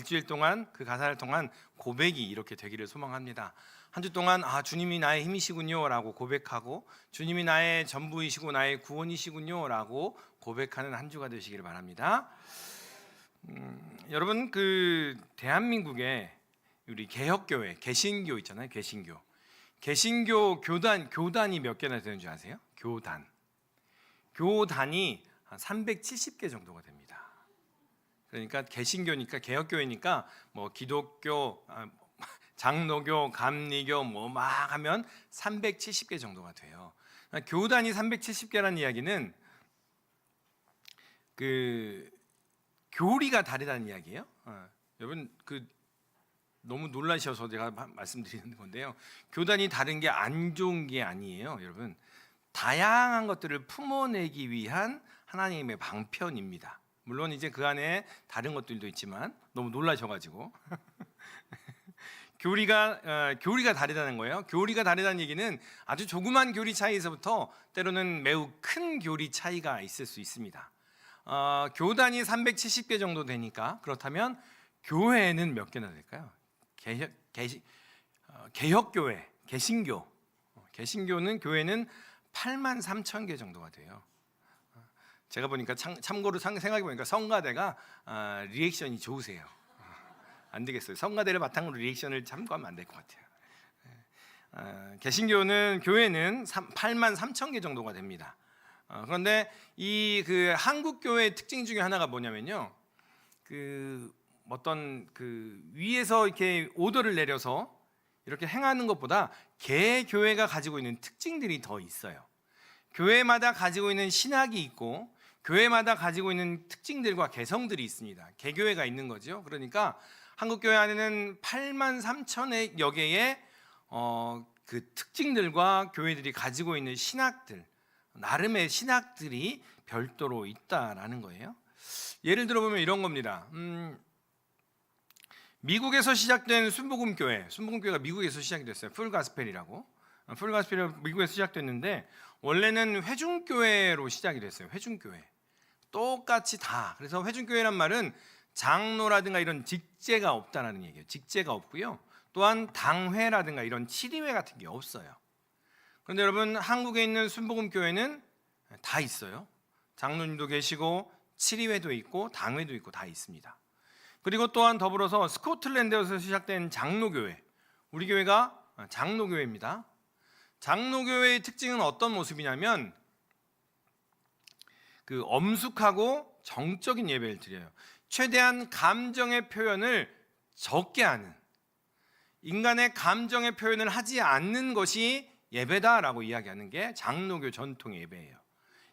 일주일 동안 그 가사를 통한 고백이 이렇게 되기를 소망합니다. 한 주 동안 주님이 나의 힘이시군요 라고 고백하고, 주님이 나의 전부이시고 나의 구원이시군요 라고 고백하는 한 주가 되시기를 바랍니다. 여러분, 그 대한민국에 우리 개혁교회, 개신교 있잖아요. 개신교 교단이 몇 개나 되는 줄 아세요? 교단이 한 370개 정도가 됩니다. 그러니까 개신교니까, 개혁교회니까 뭐 기독교, 장로교, 감리교 뭐 막 하면 370개 정도가 돼요. 그러니까 교단이 370개라는 이야기는 그 교리가 다르다는 이야기예요. 여러분, 그 너무 놀라셔서 제가 말씀드리는 건데요. 교단이 다른 게 안 좋은 게 아니에요, 여러분. 다양한 것들을 품어내기 위한 하나님의 방편입니다. 물론 이제 그 안에 다른 것들도 있지만 너무 놀라셔가지고 교리가 다르다는 거예요. 교리가 다르다는 얘기는 아주 조그만 교리 차이에서부터 때로는 매우 큰 교리 차이가 있을 수 있습니다. 교단이 370개 정도 되니까, 그렇다면 교회는 몇 개나 될까요? 개혁교회, 개신교는 교회는 8만 3천 개 정도가 돼요. 제가 보니까 참고로 생각해 보니까 성가대가 리액션이 좋으세요. 안 되겠어요. 성가대를 바탕으로 리액션을 참고하면 안 될 것 같아요. 개신교는 교회는 8만 3천 개 정도가 됩니다. 그런데 이 그 한국 교회의 특징 중에 하나가 뭐냐면요, 그 어떤 그 위에서 이렇게 오더를 내려서 이렇게 행하는 것보다 개교회가 가지고 있는 특징들이 더 있어요. 교회마다 가지고 있는 신학이 있고, 교회마다 가지고 있는 특징들과 개성들이 있습니다. 개교회가 있는 거죠. 그러니까 한국교회 안에는 8만 3천여 개의 그 특징들과 교회들이 가지고 있는 신학들, 나름의 신학들이 별도로 있다라는 거예요. 예를 들어보면 이런 겁니다. 미국에서 시작된 순복음교회가 미국에서 시작이 됐어요. 풀가스펠이라고. 풀가스펠이 미국에서 시작됐는데, 원래는 회중교회로 시작이 됐어요. 회중교회. 똑같이 다. 그래서 회중교회란 말은 장로라든가 이런 직제가 없다라는 얘기예요. 직제가 없고요. 또한 당회라든가 이런 치리회 같은 게 없어요. 그런데 여러분, 한국에 있는 순복음교회는 다 있어요. 장로님도 계시고 치리회도 있고 당회도 있고 다 있습니다. 그리고 또한 더불어서 스코틀랜드에서 시작된 장로교회, 우리 교회가 장로교회입니다. 장로교회의 특징은 어떤 모습이냐면 그 엄숙하고 정적인 예배를 드려요. 최대한 감정의 표현을 적게 하는, 인간의 감정의 표현을 하지 않는 것이 예배다라고 이야기하는 게 장로교 전통의 예배예요.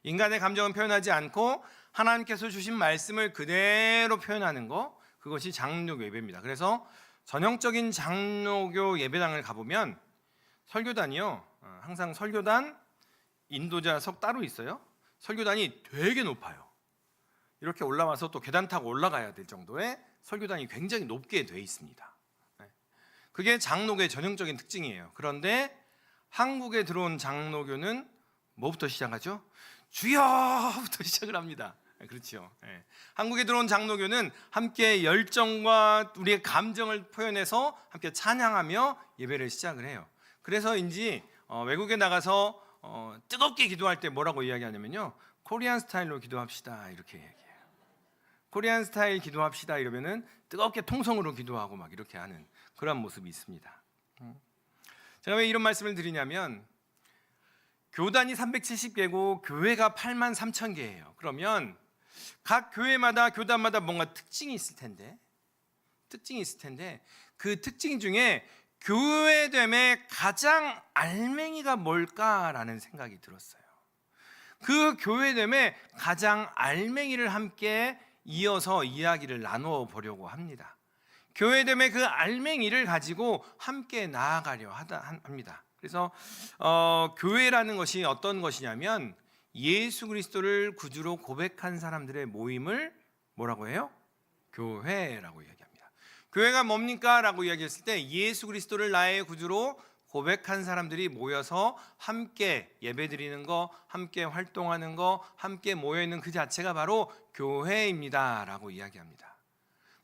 인간의 감정은 표현하지 않고 하나님께서 주신 말씀을 그대로 표현하는 거, 그것이 장로교 예배입니다. 그래서 전형적인 장로교 예배당을 가보면 설교단이요, 항상 설교단 인도자석 따로 있어요. 설교단이 되게 높아요. 이렇게 올라와서 또 계단 타고 올라가야 될 정도의 설교단이 굉장히 높게 돼 있습니다. 그게 장로교의 전형적인 특징이에요. 그런데 한국에 들어온 장로교는 뭐부터 시작하죠? 주여부터 시작을 합니다. 그렇죠. 한국에 들어온 장로교는 함께 열정과 우리의 감정을 표현해서 함께 찬양하며 예배를 시작을 해요. 그래서인지 외국에 나가서 뜨겁게 기도할 때 뭐라고 이야기하냐면요, 코리안 스타일로 기도합시다 이렇게 얘기해요. 코리안 스타일 기도합시다 이러면은 뜨겁게 통성으로 기도하고 막 이렇게 하는 그런 모습이 있습니다. 제가 왜 이런 말씀을 드리냐면, 교단이 370개고 교회가 8만 3천 개예요. 그러면 각 교회마다, 교단마다 뭔가 특징이 있을 텐데 그 특징 중에 교회됨의 가장 알맹이가 뭘까라는 생각이 들었어요. 그 교회됨의 가장 알맹이를 함께 이어서 이야기를 나누어 보려고 합니다. 교회됨의 그 알맹이를 가지고 함께 나아가려 합니다. 그래서 교회라는 것이 어떤 것이냐면, 예수 그리스도를 구주로 고백한 사람들의 모임을 뭐라고 해요? 교회라고 이야기합니다. 교회가 뭡니까? 라고 이야기했을 때, 예수 그리스도를 나의 구주로 고백한 사람들이 모여서 함께 예배드리는 거, 함께 활동하는 거, 함께 모여있는 그 자체가 바로 교회입니다 라고 이야기합니다.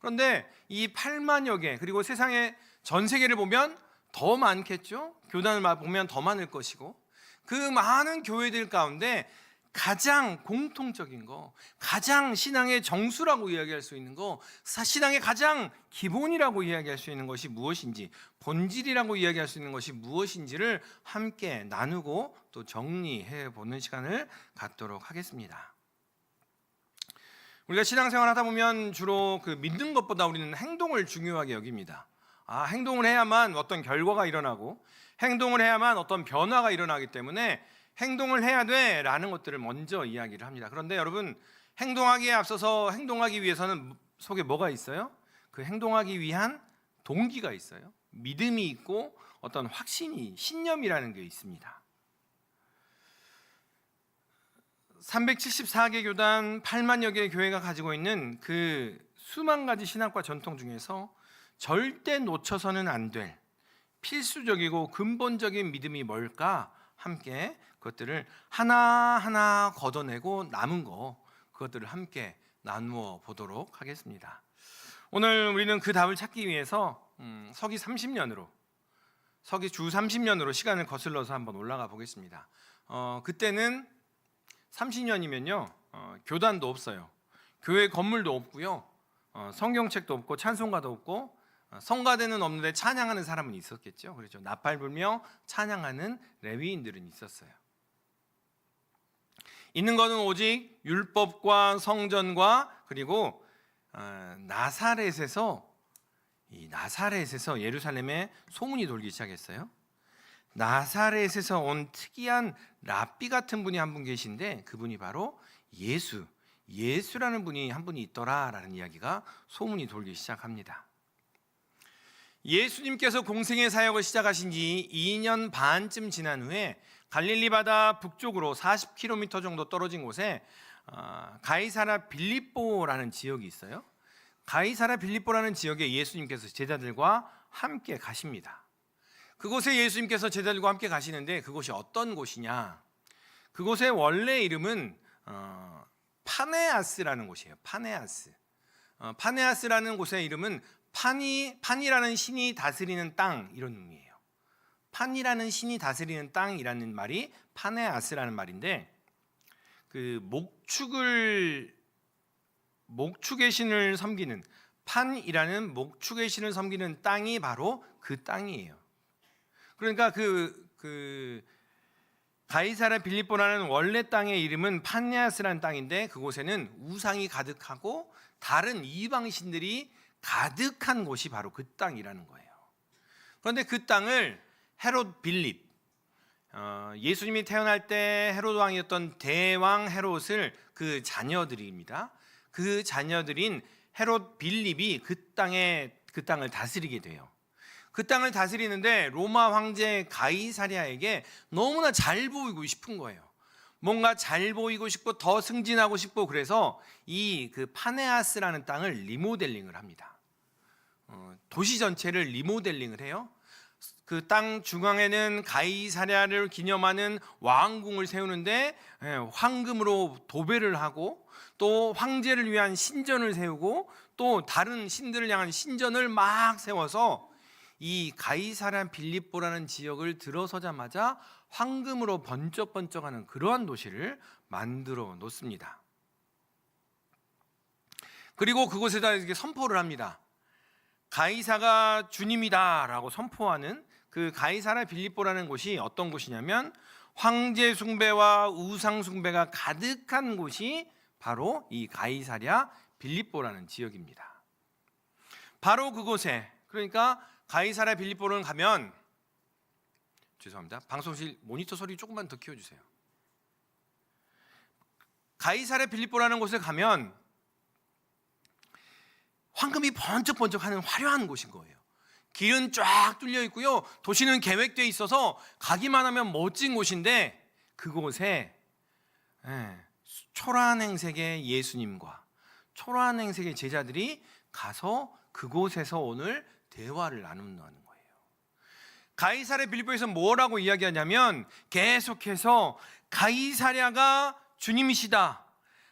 그런데 이 8만여 개, 그리고 세상의 전 세계를 보면 더 많겠죠. 교단을 보면 더 많을 것이고, 그 많은 교회들 가운데 가장 공통적인 거, 가장 신앙의 정수라고 이야기할 수 있는 거, 신앙의 가장 기본이라고 이야기할 수 있는 것이 무엇인지, 본질이라고 이야기할 수 있는 것이 무엇인지를 함께 나누고 또 정리해 보는 시간을 갖도록 하겠습니다. 우리가 신앙생활 하다 보면 주로 그 믿는 것보다 우리는 행동을 중요하게 여깁니다. 행동을 해야만 어떤 결과가 일어나고, 행동을 해야만 어떤 변화가 일어나기 때문에 행동을 해야 돼 라는 것들을 먼저 이야기를 합니다. 그런데 여러분, 행동하기에 앞서서 행동하기 위해서는 속에 뭐가 있어요? 그 행동하기 위한 동기가 있어요. 믿음이 있고 어떤 확신이, 신념이라는 게 있습니다. 374개 교단 8만여 개의 교회가 가지고 있는 그 수만 가지 신학과 전통 중에서 절대 놓쳐서는 안 될 필수적이고 근본적인 믿음이 뭘까? 함께 그것들을 하나하나 걷어내고 남은 거, 그것들을 함께 나누어 보도록 하겠습니다. 오늘 우리는 그 답을 찾기 위해서 서기 30년으로, 서기 주 30년으로 시간을 거슬러서 한번 올라가 보겠습니다. 그때는 30년이면요 교단도 없어요. 교회 건물도 없고요, 성경책도 없고 찬송가도 없고, 성가대는 없는데 찬양하는 사람은 있었겠죠. 그렇죠. 나팔 불며 찬양하는 레위인들은 있었어요. 있는 것은 오직 율법과 성전과, 그리고 나사렛에서 예루살렘에 소문이 돌기 시작했어요. 나사렛에서 온 특이한 랍비 같은 분이 한 분 계신데, 그분이 바로 예수라는 분이 한 분이 있더라라는 이야기가 소문이 돌기 시작합니다. 예수님께서 공생의 사역을 시작하신 지 2년 반쯤 지난 후에 갈릴리 바다 북쪽으로 40km 정도 떨어진 곳에 가이사랴 빌립보라는 지역이 있어요. 가이사랴 빌립보라는 지역에 예수님께서 제자들과 함께 가십니다. 그곳에 예수님께서 제자들과 함께 가시는데, 그곳이 어떤 곳이냐? 그곳의 원래 이름은 파네아스라는 곳이에요. 파네아스라는 곳의 이름은 판이라는 신이 다스리는 땅, 이런 의미예요. 판이라는 신이 다스리는 땅이라는 말이 파네아스라는 말인데, 그 목축의 신을 섬기는, 판이라는 목축의 신을 섬기는 땅이 바로 그 땅이에요. 그러니까 그 가이사랴 빌립보라는 원래 땅의 이름은 파네아스라는 땅인데, 그곳에는 우상이 가득하고 다른 이방신들이 가득한 곳이 바로 그 땅이라는 거예요. 그런데 그 땅을 헤롯 빌립, 예수님이 태어날 때 헤롯 왕이었던 대왕 헤롯을 그 자녀들입니다. 그 자녀들인 헤롯 빌립이 그 땅을 다스리게 돼요. 그 땅을 다스리는데 로마 황제 가이사랴에게 너무나 잘 보이고 싶은 거예요. 뭔가 잘 보이고 싶고 더 승진하고 싶고, 그래서 그 파네아스라는 땅을 리모델링을 합니다. 도시 전체를 리모델링을 해요. 그 땅 중앙에는 가이사랴를 기념하는 왕궁을 세우는데 황금으로 도배를 하고, 또 황제를 위한 신전을 세우고, 또 다른 신들을 향한 신전을 막 세워서 이 가이사랴 빌립보라는 지역을 들어서자마자 황금으로 번쩍번쩍하는 그러한 도시를 만들어 놓습니다. 그리고 그곳에다 이렇게 선포를 합니다. 가이사가 주님이다라고 선포하는 그 가이사랴 빌립보라는 곳이 어떤 곳이냐면, 황제 숭배와 우상 숭배가 가득한 곳이 바로 이 가이사랴 빌립보라는 지역입니다. 바로 그곳에, 그러니까 가이사랴 빌립보를 가면, 죄송합니다, 방송실 모니터 소리 조금만 더 키워주세요. 가이사랴 빌립보라는 곳에 가면 황금이 번쩍번쩍하는 화려한 곳인 거예요. 길은 쫙 뚫려 있고요, 도시는 계획되어 있어서 가기만 하면 멋진 곳인데, 그곳에 초라한행색의 예수님과 초라한행색의 제자들이 가서 그곳에서 오늘 대화를 나누는 거예요. 가이사랴 빌립보에서 뭐라고 이야기하냐면, 계속해서 가이사랴가 주님이시다,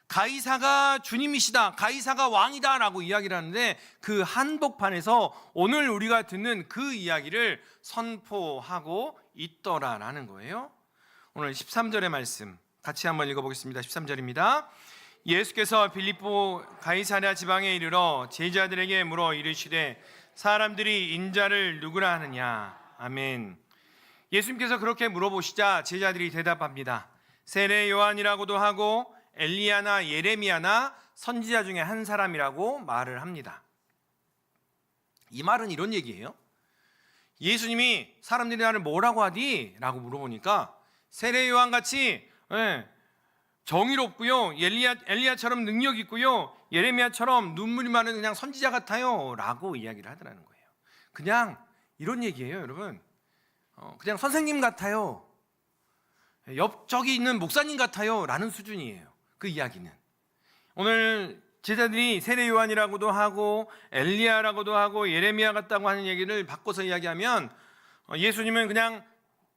가이사가 주님이시다, 가이사가 왕이다라고 이야기를 하는데, 그 한복판에서 오늘 우리가 듣는 그 이야기를 선포하고 있더라라는 거예요. 오늘 13절의 말씀 같이 한번 읽어보겠습니다. 13절입니다. 예수께서 빌립보 가이사랴 지방에 이르러 제자들에게 물어 이르시되 사람들이 인자를 누구라 하느냐. 아멘. 예수님께서 그렇게 물어보시자 제자들이 대답합니다. 세례 요한이라고도 하고 엘리야나 예레미야나 선지자 중에 한 사람이라고 말을 합니다. 이 말은 이런 얘기예요. 예수님이 사람들이 나를 뭐라고 하디? 라고 물어보니까 세례 요한같이 정의롭고요, 엘리야처럼 능력 있고요, 예레미야처럼 눈물이 많은 그냥 선지자 같아요 라고 이야기를 하더라는 거예요. 그냥 이런 얘기예요, 여러분. 그냥 선생님 같아요, 옆쪽에 있는 목사님 같아요 라는 수준이에요. 그 이야기는 오늘 제자들이 세례 요한이라고도 하고 엘리야라고도 하고 예레미야 같다고 하는 얘기를 바꿔서 이야기하면 예수님은 그냥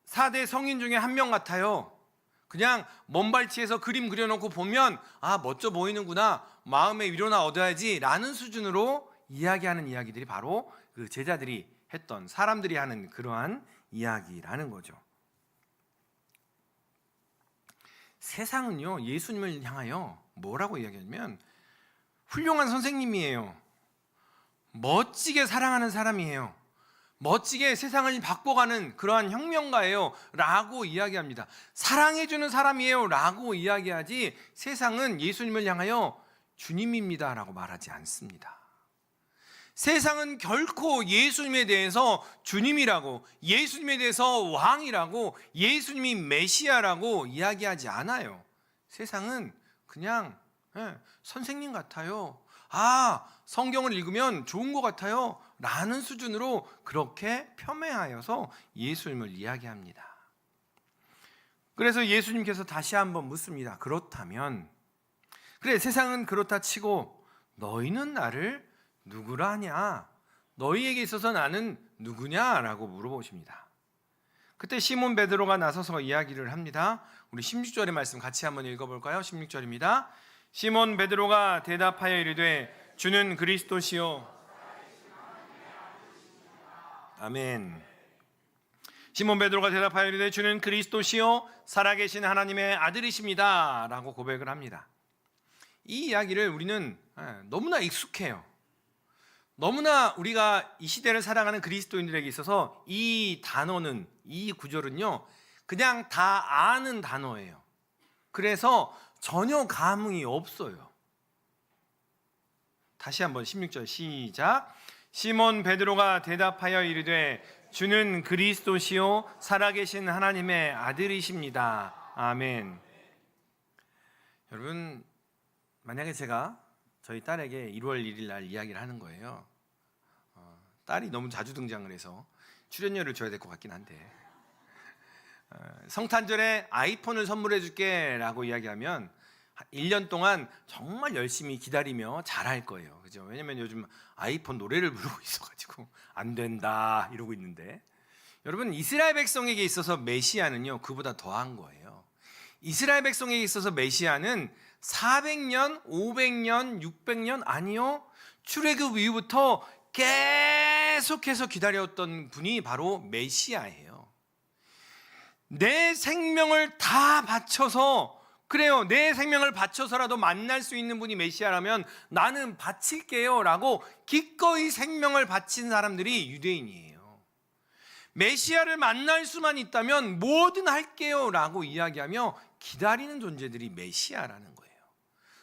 4대 성인 중에 한 명 같아요. 그냥 먼발치에서 그림 그려놓고 보면 아, 멋져 보이는구나, 마음의 위로나 얻어야지 라는 수준으로 이야기하는 이야기들이 바로 그 제자들이 했던, 사람들이 하는 그러한 이야기라는 거죠. 세상은요, 예수님을 향하여 뭐라고 이야기하냐면 훌륭한 선생님이에요, 멋지게 사랑하는 사람이에요, 멋지게 세상을 바꿔가는 그러한 혁명가예요 라고 이야기합니다. 사랑해주는 사람이에요 라고 이야기하지, 세상은 예수님을 향하여 주님입니다 라고 말하지 않습니다. 세상은 결코 예수님에 대해서 주님이라고, 예수님에 대해서 왕이라고, 예수님이 메시아라고 이야기하지 않아요. 세상은 그냥 선생님 같아요, 아, 성경을 읽으면 좋은 것 같아요 라는 수준으로 그렇게 폄훼하여서 예수님을 이야기합니다. 그래서 예수님께서 다시 한번 묻습니다. 그렇다면, 그래, 세상은 그렇다 치고 너희는 나를 누구라 하냐? 너희에게 있어서 나는 누구냐라고 물어보십니다. 그때 시몬 베드로가 나서서 이야기를 합니다. 우리 16절의 말씀 같이 한번 읽어볼까요? 16절입니다. 시몬 베드로가 대답하여 이르되 주는 그리스도시요. 아멘. 시몬 베드로가 대답하여 이르되 주는 그리스도시요 살아계신 하나님의 아들이십니다 라고 고백을 합니다. 이 이야기를 우리는 너무나 익숙해요. 너무나 우리가 이 시대를 살아가는 그리스도인들에게 있어서 이 단어는, 이 구절은요, 그냥 다 아는 단어예요. 그래서 전혀 감흥이 없어요. 다시 한번 16절 시작. 시몬 베드로가 대답하여 이르되 주는 그리스도시요 살아계신 하나님의 아들이십니다. 아멘. 여러분, 만약에 제가 저희 딸에게 1월 1일 날 이야기를 하는 거예요. 딸이 너무 자주 등장을 해서 출연료를 줘야 될 것 같긴 한데, 성탄절에 아이폰을 선물해 줄게 라고 이야기하면 1년 동안 정말 열심히 기다리며 잘할 거예요. 그죠? 왜냐면 요즘 아이폰 노래를 부르고 있어가지고 안 된다 이러고 있는데, 여러분, 이스라엘 백성에게 있어서 메시아는요 그보다 더한 거예요. 이스라엘 백성에게 있어서 메시아는 400년, 500년, 600년 아니요, 출애굽 이후부터 계속해서 기다렸던 분이 바로 메시아예요. 내 생명을 다 바쳐서, 그래요, 내 생명을 바쳐서라도 만날 수 있는 분이 메시아라면 나는 바칠게요 라고 기꺼이 생명을 바친 사람들이 유대인이에요. 메시아를 만날 수만 있다면 뭐든 할게요 라고 이야기하며 기다리는 존재들이 메시아라는 거예요.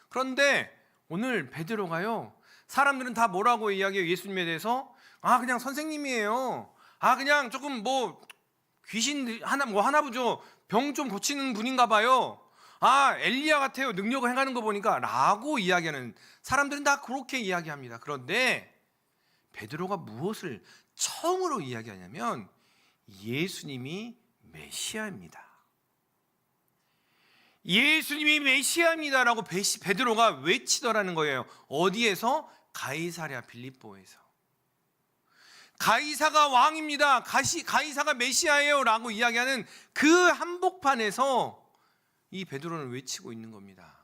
그런데 오늘 베드로가요, 사람들은 다 뭐라고 이야기해요? 예수님에 대해서 아, 그냥 선생님이에요, 아, 그냥 조금 뭐 귀신 하나 보죠, 병 좀 고치는 분인가 봐요, 아, 엘리야 같아요, 능력을 행하는 거 보니까 라고 이야기하는 사람들은 다 그렇게 이야기합니다. 그런데 베드로가 무엇을 처음으로 이야기하냐면 예수님이 메시아입니다. 예수님이 메시아입니다라고 베드로가 외치더라는 거예요. 어디에서? 가이사랴 빌립보에서. 가이사가 왕입니다, 가이사가 메시아예요 라고 이야기하는 그 한복판에서 이 베드로는 외치고 있는 겁니다.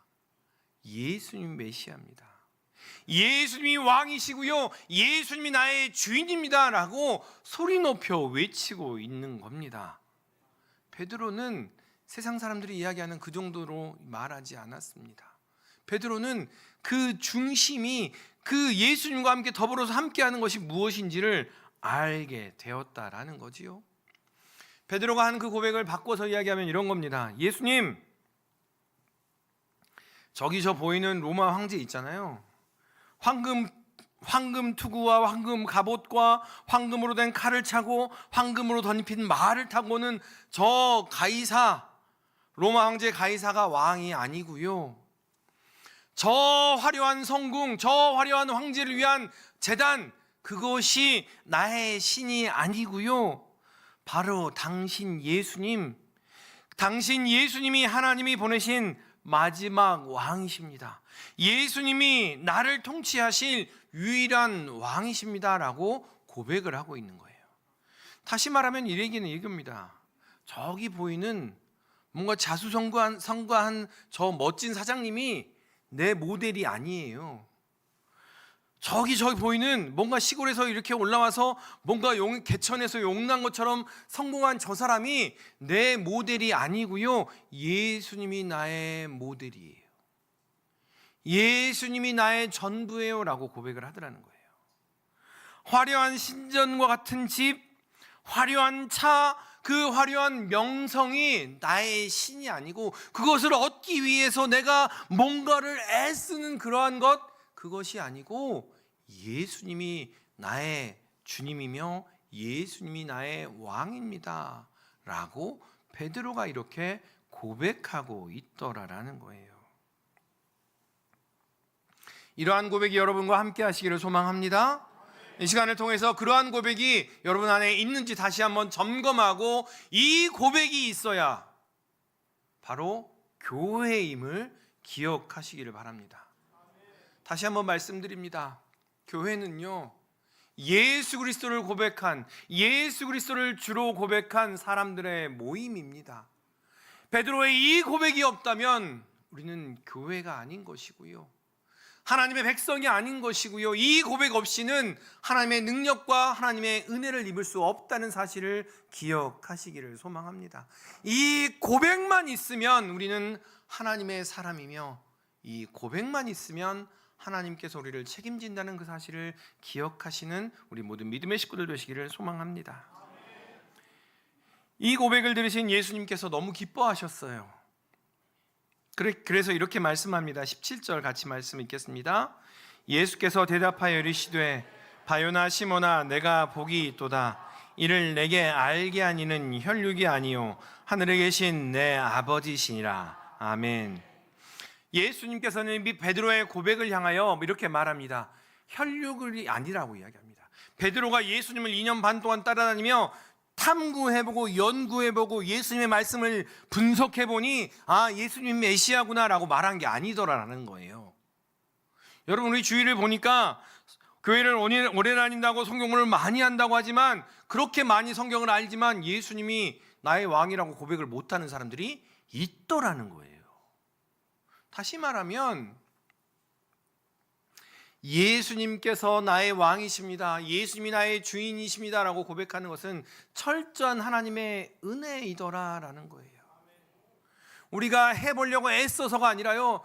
예수님 메시아입니다. 예수님이 왕이시고요, 예수님이 나의 주인입니다 라고 소리 높여 외치고 있는 겁니다. 베드로는 세상 사람들이 이야기하는 그 정도로 말하지 않았습니다. 베드로는 그 중심이 그 예수님과 함께 더불어서 함께하는 것이 무엇인지를 알게 되었다라는 거지요. 베드로가 한 그 고백을 바꿔서 이야기하면 이런 겁니다. 예수님, 저기 저 보이는 로마 황제 있잖아요. 황금 투구와 황금 갑옷과 황금으로 된 칼을 차고 황금으로 덧입힌 말을 타고는 저 가이사, 로마 황제 가이사가 왕이 아니고요, 저 화려한 성궁, 저 화려한 황제를 위한 제단, 그것이 나의 신이 아니고요, 바로 당신 예수님이 하나님이 보내신 마지막 왕이십니다. 예수님이 나를 통치하실 유일한 왕이십니다 라고 고백을 하고 있는 거예요. 다시 말하면 이 얘기는 이겁니다. 저기 보이는 뭔가 자수성가한 저 멋진 사장님이 내 모델이 아니에요. 저기 보이는 뭔가 시골에서 이렇게 올라와서 뭔가 개천에서 용난 것처럼 성공한 저 사람이 내 모델이 아니고요, 예수님이 나의 모델이에요. 예수님이 나의 전부예요 라고 고백을 하더라는 거예요. 화려한 신전과 같은 집, 화려한 차, 그 화려한 명성이 나의 신이 아니고, 그것을 얻기 위해서 내가 뭔가를 애쓰는 그러한 것, 그것이 아니고 예수님이 나의 주님이며 예수님이 나의 왕입니다 라고 베드로가 이렇게 고백하고 있더라라는 거예요. 이러한 고백이 여러분과 함께 하시기를 소망합니다. 이 시간을 통해서 그러한 고백이 여러분 안에 있는지 다시 한번 점검하고, 이 고백이 있어야 바로 교회임을 기억하시기를 바랍니다. 다시 한번 말씀드립니다. 교회는요, 예수 그리스도를 고백한, 예수 그리스도를 주로 고백한 사람들의 모임입니다. 베드로의 이 고백이 없다면 우리는 교회가 아닌 것이고요, 하나님의 백성이 아닌 것이고요, 이 고백 없이는 하나님의 능력과 하나님의 은혜를 입을 수 없다는 사실을 기억하시기를 소망합니다. 이 고백만 있으면 우리는 하나님의 사람이며, 이 고백만 있으면 하나님께서 우리를 책임진다는 그 사실을 기억하시는 우리 모든 믿음의 식구들 되시기를 소망합니다. 이 고백을 들으신 예수님께서 너무 기뻐하셨어요. 그래서 이렇게 말씀합니다. 17절 같이 말씀 읽겠습니다. 예수께서 대답하여 이르시되 바요나 시몬아, 내가 복이 있도다. 이를 내게 알게 하니는 혈육이 아니요 하늘에 계신 내 아버지시니라. 아멘. 예수님께서는 베드로의 고백을 향하여 이렇게 말합니다. 혈육이 아니라고 이야기합니다. 베드로가 예수님을 2년 반 동안 따라다니며 탐구해보고 연구해보고 예수님의 말씀을 분석해보니, 아, 예수님 메시아구나 라고 말한 게 아니더라라는 거예요. 여러분, 우리 주위를 보니까 교회를 오래 다닌다고 성경을 많이 한다고 하지만, 그렇게 많이 성경을 알지만 예수님이 나의 왕이라고 고백을 못하는 사람들이 있더라는 거예요. 다시 말하면 예수님께서 나의 왕이십니다, 예수님이 나의 주인이십니다 라고 고백하는 것은 철저한 하나님의 은혜이더라라는 거예요. 우리가 해보려고 애써서가 아니라요,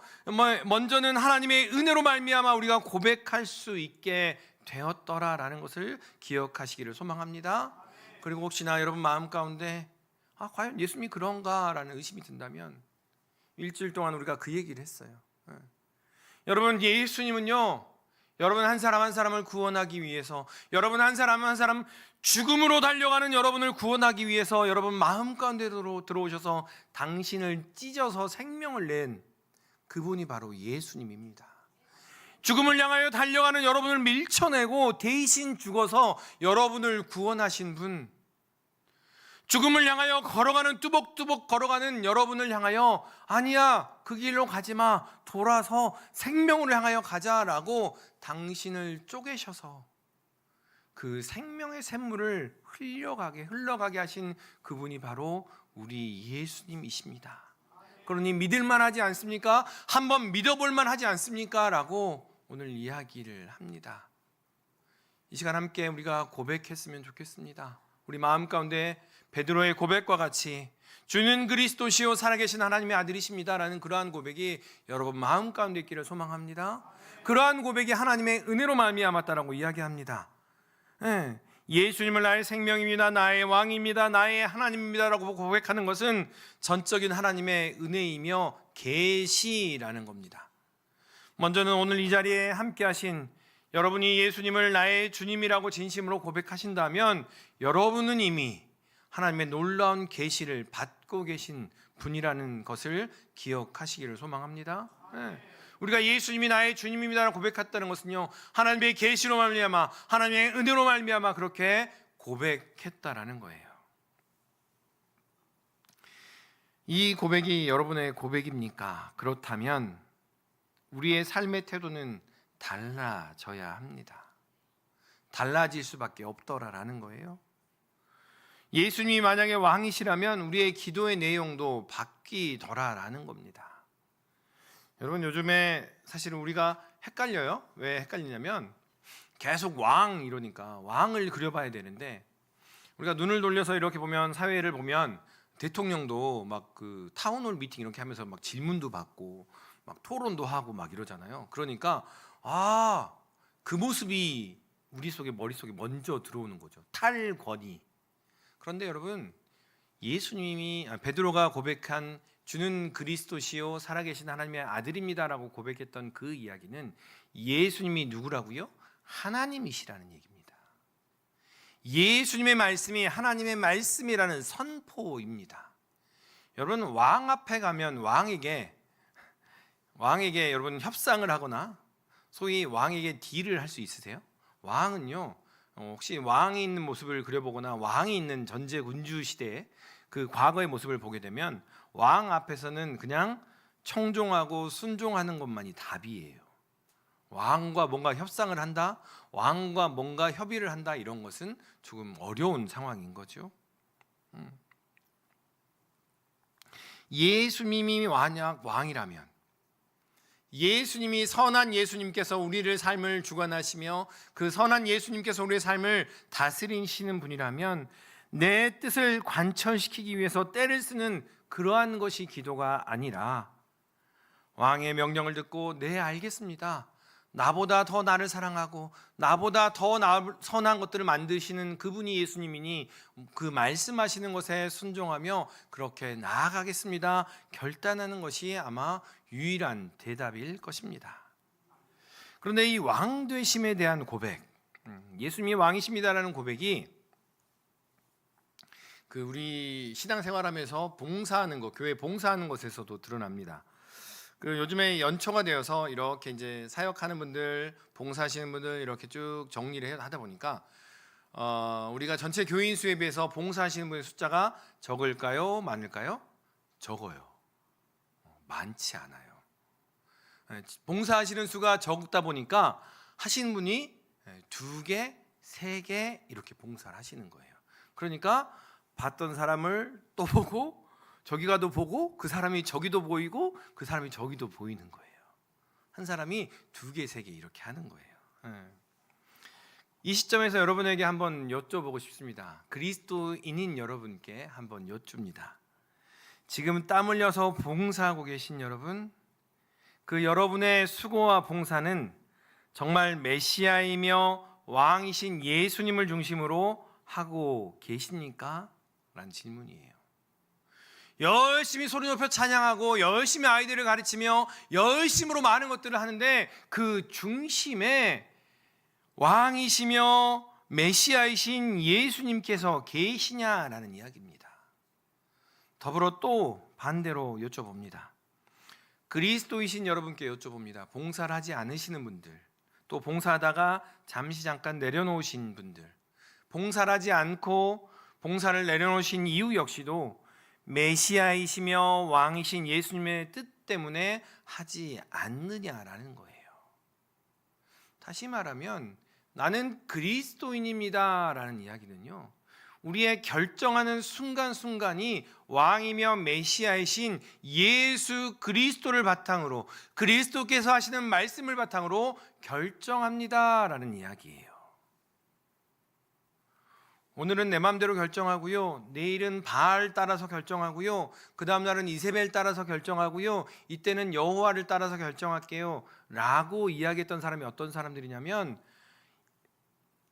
먼저는 하나님의 은혜로 말미암아 우리가 고백할 수 있게 되었더라라는 것을 기억하시기를 소망합니다. 그리고 혹시나 여러분 마음 가운데 과연 예수님이 그런가 라는 의심이 든다면, 일주일 동안 우리가 그 얘기를 했어요. 여러분, 예수님은요, 여러분 한 사람 한 사람을 구원하기 위해서, 여러분 한 사람 한 사람 죽음으로 달려가는 여러분을 구원하기 위해서 여러분 마음 가운데로 들어오셔서 당신을 찢어서 생명을 낸 그분이 바로 예수님입니다. 죽음을 향하여 달려가는 여러분을 밀쳐내고 대신 죽어서 여러분을 구원하신 분, 죽음을 향하여 걸어가는, 뚜벅뚜벅 걸어가는 여러분을 향하여 아니야, 그 길로 가지마, 돌아서 생명을 향하여 가자라고 당신을 쪼개셔서 그 생명의 샘물을 흘러가게 하신 그분이 바로 우리 예수님이십니다. 그러니 믿을만하지 않습니까? 한번 믿어볼만하지 않습니까? 라고 오늘 이야기를 합니다. 이 시간 함께 우리가 고백했으면 좋겠습니다. 우리 마음 가운데 베드로의 고백과 같이 주는 그리스도시요 살아계신 하나님의 아들이십니다 라는 그러한 고백이 여러분 마음 가운데 있기를 소망합니다. 그러한 고백이 하나님의 은혜로 말미암았다라고 이야기합니다. 예수님을 나의 생명입니다, 나의 왕입니다, 나의 하나님입니다 라고 고백하는 것은 전적인 하나님의 은혜이며 계시라는 겁니다. 먼저는 오늘 이 자리에 함께 하신 여러분이 예수님을 나의 주님이라고 진심으로 고백하신다면 여러분은 이미 하나님의 놀라운 계시를 받고 계신 분이라는 것을 기억하시기를 소망합니다. 우리가 예수님이 나의 주님입니다라고 고백했다는 것은요, 하나님의 계시로 말미암아 하나님의 은혜로 말미암아 그렇게 고백했다라는 거예요. 이 고백이 여러분의 고백입니까? 그렇다면 우리의 삶의 태도는 달라져야 합니다. 달라질 수밖에 없더라라는 거예요. 예수님이 만약에 왕이시라면 우리의 기도의 내용도 바뀌더라라는 겁니다. 여러분 요즘에 사실은 우리가 헷갈려요. 왜 헷갈리냐면 계속 왕 이러니까 왕을 그려봐야 되는데 우리가 눈을 돌려서 이렇게 보면 사회를 보면 대통령도 막 그 타운홀 미팅 이렇게 하면서 막 질문도 받고 막 토론도 하고 막 이러잖아요. 그러니까 그 모습이 우리 속에 머릿속에 먼저 들어오는 거죠. 탈권위. 그런데 여러분 예수님이 베드로가 고백한 주는 그리스도시요 살아계신 하나님의 아들입니다라고 고백했던 그 이야기는 예수님이 누구라고요? 하나님이시라는 얘기입니다. 예수님의 말씀이 하나님의 말씀이라는 선포입니다. 여러분 왕 앞에 가면 왕에게 여러분 협상을 하거나 소위 왕에게 딜을 할 수 있으세요? 왕은요 혹시 왕이 있는 모습을 그려보거나 왕이 있는 전제군주 시대의 그 과거의 모습을 보게 되면 왕 앞에서는 그냥 청종하고 순종하는 것만이 답이에요. 왕과 뭔가 협상을 한다, 왕과 뭔가 협의를 한다 이런 것은 조금 어려운 상황인 거죠. 예수님이 만약 왕이라면 예수님이 선한 예수님께서 우리를 삶을 주관하시며 그 선한 예수님께서 우리의 삶을 다스리시는 분이라면 내 뜻을 관철시키기 위해서 때를 쓰는 그러한 것이 기도가 아니라 왕의 명령을 듣고 네 알겠습니다, 나보다 더 나를 사랑하고 나보다 더 선한 것들을 만드시는 그분이 예수님이니 그 말씀하시는 것에 순종하며 그렇게 나아가겠습니다 결단하는 것이 아마 유일한 대답일 것입니다. 그런데 이 왕되심에 대한 고백, 예수님이 왕이십니다라는 고백이 그 우리 신앙생활하면서 봉사하는 것, 교회 봉사하는 것에서도 드러납니다. 그 요즘에 연초가 되어서 이렇게 이제 사역하는 분들, 봉사하시는 분들 이렇게 쭉 정리를 하다 보니까 우리가 전체 교인 수에 비해서 봉사하시는 분의 숫자가 적을까요, 많을까요? 적어요. 많지 않아요. 봉사하시는 수가 적다 보니까 하시는 분이 2개, 3개 이렇게 봉사를 하시는 거예요. 그러니까 봤던 사람을 또 보고 저기 가도 보고 그 사람이 저기도 보이고 그 사람이 저기도 보이는 거예요. 한 사람이 2개, 3개 이렇게 하는 거예요. 이 시점에서 여러분에게 한번 여쭤보고 싶습니다. 그리스도인인 여러분께 한번 여쭙니다. 지금 땀 흘려서 봉사하고 계신 여러분, 그 여러분의 수고와 봉사는 정말 메시아이며 왕이신 예수님을 중심으로 하고 계십니까? 라는 질문이에요. 열심히 소리 높여 찬양하고 열심히 아이들을 가르치며 열심으로 많은 것들을 하는데 그 중심에 왕이시며 메시아이신 예수님께서 계시냐라는 이야기입니다. 더불어 또 반대로 여쭤봅니다. 그리스도이신 여러분께 여쭤봅니다. 봉사를 하지 않으시는 분들, 또 봉사하다가 잠시 잠깐 내려놓으신 분들, 봉사를 하지 않고 봉사를 내려놓으신 이유 역시도 메시아이시며 왕이신 예수님의 뜻 때문에 하지 않느냐라는 거예요. 다시 말하면 나는 그리스도인입니다 라는 이야기는요, 우리의 결정하는 순간순간이 왕이며 메시아이신 예수 그리스도를 바탕으로, 그리스도께서 하시는 말씀을 바탕으로 결정합니다라는 이야기예요. 오늘은 내 마음대로 결정하고요, 내일은 바알 따라서 결정하고요, 그 다음 날은 이세벨 따라서 결정하고요, 이때는 여호와를 따라서 결정할게요 라고 이야기했던 사람이 어떤 사람들이냐면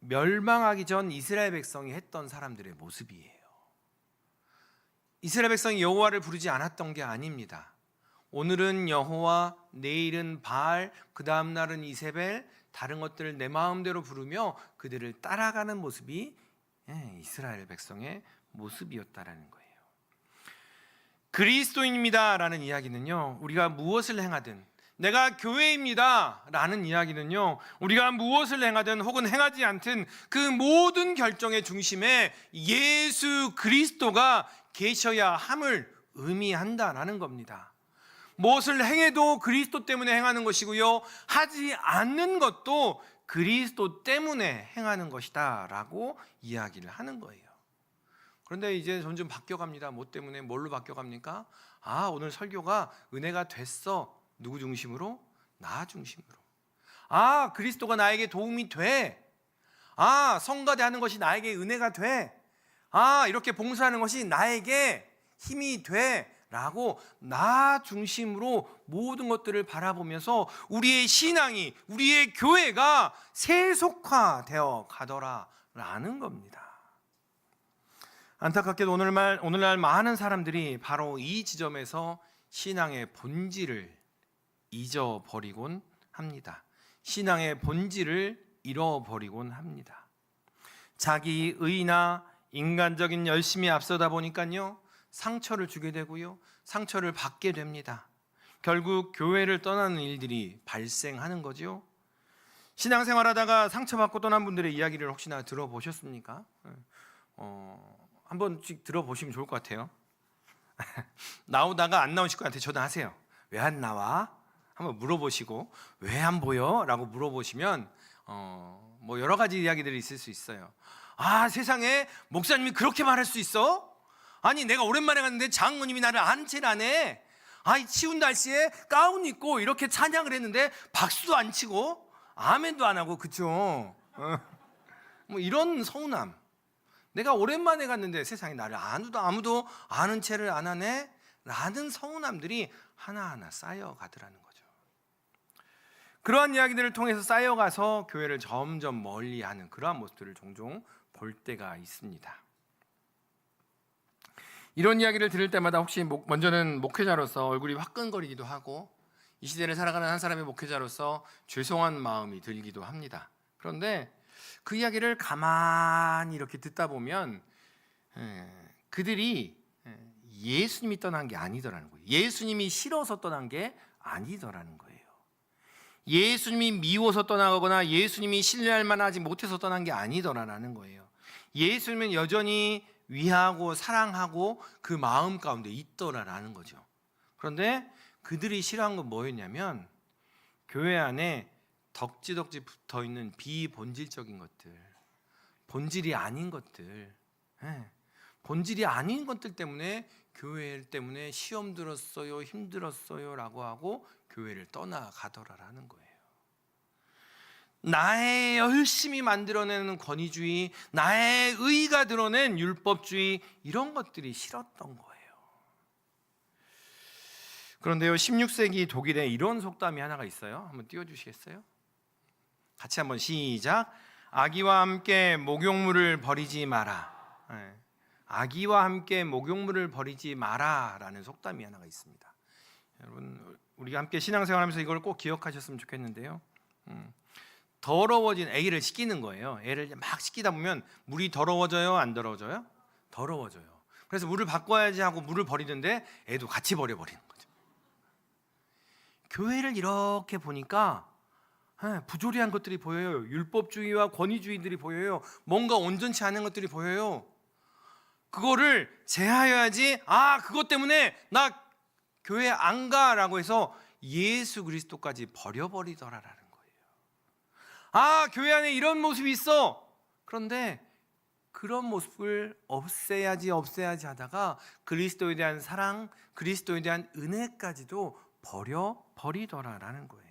멸망하기 전 이스라엘 백성이 했던 사람들의 모습이에요. 이스라엘 백성이 여호와를 부르지 않았던 게 아닙니다. 오늘은 여호와, 내일은 바알, 그 다음 날은 이세벨, 다른 것들을 내 마음대로 부르며 그들을 따라가는 모습이 이스라엘 백성의 모습이었다라는 거예요. 그리스도인입니다라는 이야기는요, 우리가 무엇을 행하든, 내가 교회입니다 라는 이야기는요, 우리가 무엇을 행하든 혹은 행하지 않든 그 모든 결정의 중심에 예수 그리스도가 계셔야 함을 의미한다라는 겁니다. 무엇을 행해도 그리스도 때문에 행하는 것이고요, 하지 않는 것도 그리스도 때문에 행하는 것이다 라고 이야기를 하는 거예요. 그런데 이제 점점 바뀌어갑니다. 뭐 때문에? 뭘로 바뀌어갑니까? 오늘 설교가 은혜가 됐어. 누구 중심으로? 나 중심으로. 그리스도가 나에게 도움이 돼. 성가대 하는 것이 나에게 은혜가 돼. 이렇게 봉사하는 것이 나에게 힘이 돼 라고 나 중심으로 모든 것들을 바라보면서 우리의 신앙이, 우리의 교회가 세속화되어 가더라라는 겁니다. 안타깝게도 오늘날 많은 사람들이 바로 이 지점에서 신앙의 본질을 잊어버리곤 합니다. 신앙의 본질을 잃어버리곤 합니다. 자기 의나 인간적인 열심이 앞서다 보니까요, 상처를 주게 되고요, 상처를 받게 됩니다. 결국 교회를 떠나는 일들이 발생하는 거죠. 신앙생활하다가 상처받고 떠난 분들의 이야기를 혹시나 들어보셨습니까? 한 번씩 들어보시면 좋을 것 같아요. 나오다가 안 나오실 것 같아요. 전화하세요. 왜 안 나와? 한번 물어보시고, 왜 안 보여? 라고 물어보시면 뭐 여러 가지 이야기들이 있을 수 있어요. 세상에 목사님이 그렇게 말할 수 있어? 아니, 내가 오랜만에 갔는데 장모님이 나를 아는 체를 안 해. 이 추운 날씨에 가운 입고 이렇게 찬양을 했는데 박수도 안 치고 아멘도 안 하고, 그쵸? 뭐 이런 서운함. 내가 오랜만에 갔는데 세상에 나를 아무도 아는 체를 안 하네? 라는 서운함들이 하나하나 쌓여가더라는 거죠. 그러한 이야기들을 통해서 쌓여가서 교회를 점점 멀리하는 그러한 모습들을 종종 볼 때가 있습니다. 이런 이야기를 들을 때마다 혹시 먼저는 목회자로서 얼굴이 화끈거리기도 하고, 이 시대를 살아가는 한 사람의 목회자로서 죄송한 마음이 들기도 합니다. 그런데 그 이야기를 가만히 이렇게 듣다 보면 그들이 예수님이 떠난 게 아니더라는 거예요. 예수님이 싫어서 떠난 게 아니더라는 거예요. 예수님이 미워서 떠나거나 예수님이 신뢰할 만하지 못해서 떠난 게 아니더라는 거예요. 예수님은 여전히 위하고 사랑하고 그 마음 가운데 있더라라는 거죠. 그런데 그들이 싫어한 건 뭐였냐면, 교회 안에 덕지덕지 붙어있는 비본질적인 것들, 본질이 아닌 것들, 본질이 아닌 것들 때문에 교회 때문에 시험 들었어요, 힘들었어요 라고 하고 교회를 떠나가더라라는 거예요. 나의 열심히 만들어내는 권위주의, 나의 의가 드러낸 율법주의, 이런 것들이 싫었던 거예요. 그런데요, 16세기 독일에 이런 속담이 하나가 있어요. 한번 띄워주시겠어요? 같이 한번 시작. 아기와 함께 목욕물을 버리지 마라. 아기와 함께 목욕물을 버리지 마라 라는 속담이 하나가 있습니다. 여러분, 우리가 함께 신앙생활하면서 이걸 꼭 기억하셨으면 좋겠는데요, 더러워진 애기를 씻기는 거예요. 애를 막 씻기다 보면 물이 더러워져요, 안 더러워져요? 더러워져요. 그래서 물을 바꿔야지 하고 물을 버리는데 애도 같이 버려버리는 거죠. 교회를 이렇게 보니까 부조리한 것들이 보여요. 율법주의와 권위주의들이 보여요. 뭔가 온전치 않은 것들이 보여요. 그거를 제하여야지, 그것 때문에 나 교회 안 가라고 해서 예수 그리스도까지 버려버리더라라는 거예요. 교회 안에 이런 모습이 있어. 그런데 그런 모습을 없애야지 하다가 그리스도에 대한 사랑, 그리스도에 대한 은혜까지도 버리더라라는 거예요.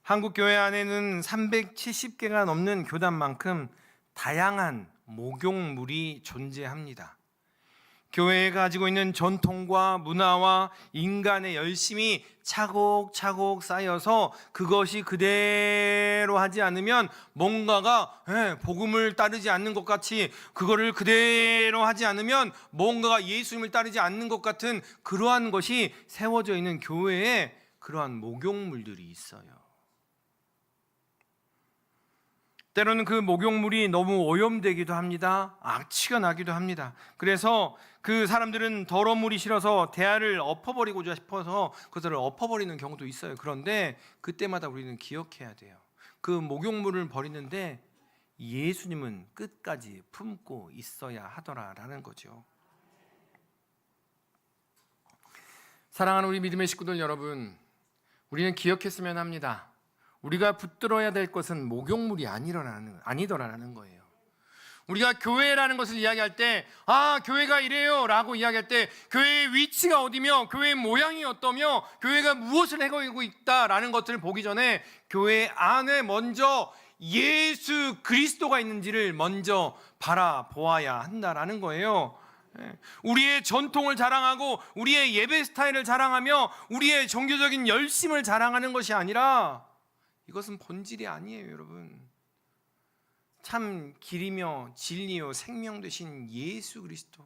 한국 교회 안에는 370개가 넘는 교단만큼 다양한 목욕물이 존재합니다. 교회가 가지고 있는 전통과 문화와 인간의 열심이 차곡차곡 쌓여서 그것이 그대로 하지 않으면 뭔가가 복음을 따르지 않는 것 같이, 그거를 그대로 하지 않으면 뭔가가 예수님을 따르지 않는 것 같은 그러한 것이 세워져 있는 교회에 그러한 목욕물들이 있어요. 때로는 그 목욕물이 너무 오염되기도 합니다. 악취가 나기도 합니다. 그래서 그 사람들은 더러운 물이 싫어서 대야를 엎어버리고자 싶어서 그것을 엎어버리는 경우도 있어요. 그런데 그때마다 우리는 기억해야 돼요. 그 목욕물을 버리는데 예수님은 끝까지 품고 있어야 하더라라는 거죠. 사랑하는 우리 믿음의 식구들 여러분, 우리는 기억했으면 합니다. 우리가 붙들어야 될 것은 목욕물이 아니더라라는 거예요. 우리가 교회라는 것을 이야기할 때 교회가 이래요 라고 이야기할 때 교회의 위치가 어디며 교회의 모양이 어떠며 교회가 무엇을 해가고 있다라는 것들을 보기 전에 교회 안에 먼저 예수 그리스도가 있는지를 먼저 바라보아야 한다라는 거예요. 우리의 전통을 자랑하고 우리의 예배 스타일을 자랑하며 우리의 종교적인 열심을 자랑하는 것이 아니라 이것은 본질이 아니에요. 여러분, 참 길이며 진리요 생명 되신 예수 그리스도,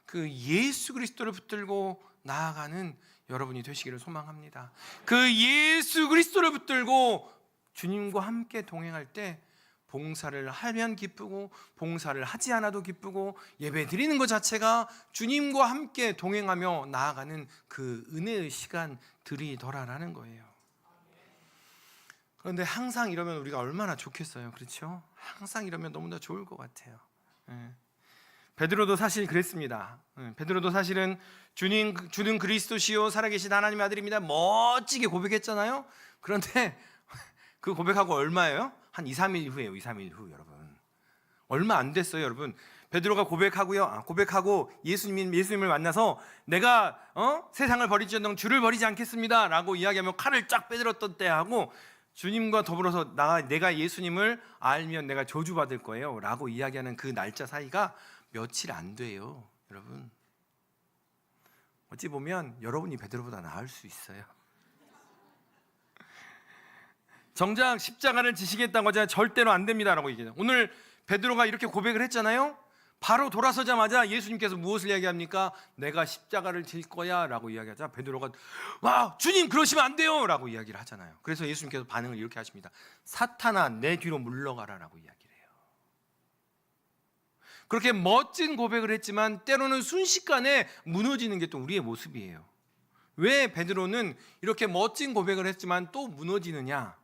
그 예수 그리스도를 붙들고 나아가는 여러분이 되시기를 소망합니다. 그 예수 그리스도를 붙들고 주님과 함께 동행할 때 봉사를 하면 기쁘고 봉사를 하지 않아도 기쁘고 예배 드리는 것 자체가 주님과 함께 동행하며 나아가는 그 은혜의 시간들이더라라는 거예요. 그런데 항상 이러면 우리가 얼마나 좋겠어요. 그렇죠? 항상 이러면 너무나 좋을 것 같아요. 베드로도 사실 그랬습니다. 베드로도 사실은 주는 그리스도시요 살아계신 하나님의 아들입니다 멋지게 고백했잖아요. 그런데 그 고백하고 얼마예요? 한 2, 3일 후예요. 2, 3일 후 여러분. 얼마 안 됐어요, 여러분. 베드로가 고백하고 예수님을 만나서 내가 세상을 버릴지언정 주를 버리지 않겠습니다 라고 이야기하며 칼을 쫙 빼들었던 때하고 주님과 더불어서 내가 예수님을 알면 내가 저주받을 거예요 라고 이야기하는 그 날짜 사이가 며칠 안 돼요. 여러분, 어찌 보면 여러분이 베드로보다 나을 수 있어요. 정작 십자가를 지시겠다고 하자 절대로 안 됩니다 라고 얘기해요. 오늘 베드로가 이렇게 고백을 했잖아요. 바로 돌아서자마자 예수님께서 무엇을 이야기합니까? 내가 십자가를 질 거야 라고 이야기하자 베드로가 주님 그러시면 안 돼요 라고 이야기를 하잖아요. 그래서 예수님께서 반응을 이렇게 하십니다. 사탄아 내 뒤로 물러가라 라고 이야기를 해요. 그렇게 멋진 고백을 했지만 때로는 순식간에 무너지는 게 또 우리의 모습이에요. 왜 베드로는 이렇게 멋진 고백을 했지만 또 무너지느냐?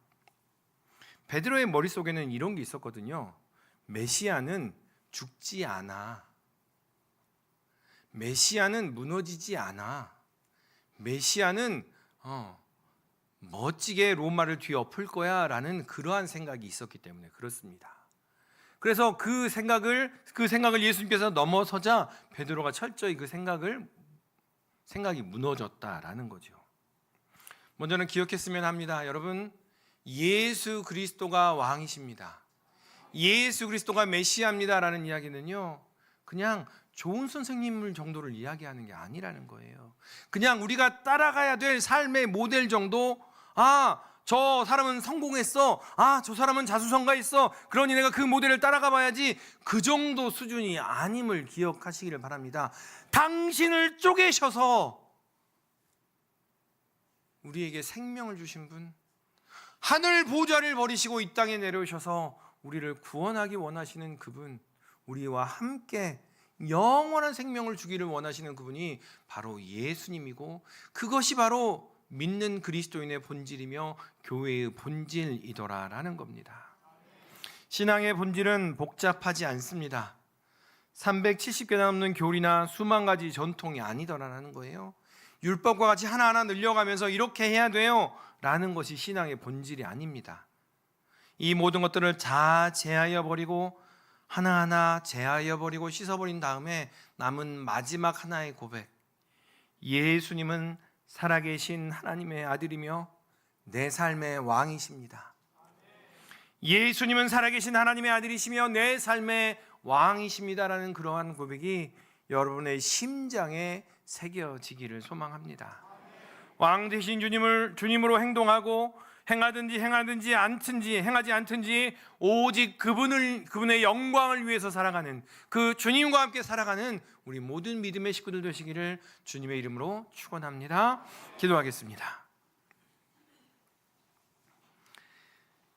베드로의 머릿속에는 이런 게 있었거든요. 메시아는 죽지 않아. 메시아는 무너지지 않아. 메시아는 멋지게 로마를 뒤엎을 거야 라는 그러한 생각이 있었기 때문에 그렇습니다. 그래서 그 생각을 예수님께서 넘어서자 베드로가 철저히 그 생각이 무너졌다라는 거죠. 먼저는 기억했으면 합니다. 여러분, 예수 그리스도가 왕이십니다. 예수 그리스도가 메시아입니다라는 이야기는요, 그냥 좋은 선생님을 정도를 이야기하는 게 아니라는 거예요. 그냥 우리가 따라가야 될 삶의 모델 정도, 저 사람은 성공했어, 저 사람은 자수성가했어, 그러니 내가 그 모델을 따라가 봐야지, 그 정도 수준이 아님을 기억하시기를 바랍니다. 당신을 쪼개셔서 우리에게 생명을 주신 분, 하늘 보좌를 버리시고 이 땅에 내려오셔서 우리를 구원하기 원하시는 그분, 우리와 함께 영원한 생명을 주기를 원하시는 그분이 바로 예수님이고, 그것이 바로 믿는 그리스도인의 본질이며 교회의 본질이더라라는 겁니다. 신앙의 본질은 복잡하지 않습니다. 370개 넘는 교리나 수만 가지 전통이 아니더라라는 거예요. 율법과 같이 하나하나 늘려가면서 이렇게 해야 돼요 라는 것이 신앙의 본질이 아닙니다. 이 모든 것들을 다 제하여 버리고 하나하나 제하여 버리고 씻어버린 다음에 남은 마지막 하나의 고백. 예수님은 살아계신 하나님의 아들이며 내 삶의 왕이십니다. 예수님은 살아계신 하나님의 아들이시며 내 삶의 왕이십니다라는 그러한 고백이 여러분의 심장에 새겨지기를 소망합니다. 왕 되신 주님으로 행동하고 행하지 않든지 오직 그분의 영광을 위해서 살아가는, 그 주님과 함께 살아가는 우리 모든 믿음의 식구들 되시기를 주님의 이름으로 축원합니다. 기도하겠습니다.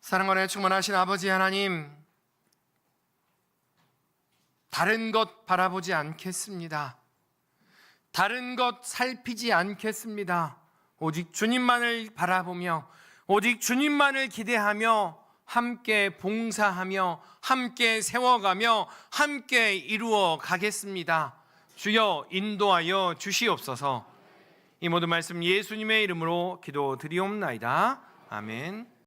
사랑과 은혜에 충만하신 아버지 하나님, 다른 것 바라보지 않겠습니다. 다른 것 살피지 않겠습니다. 오직 주님만을 바라보며 오직 주님만을 기대하며 함께 봉사하며 함께 세워가며 함께 이루어 가겠습니다. 주여 인도하여 주시옵소서. 이 모든 말씀 예수님의 이름으로 기도드리옵나이다. 아멘.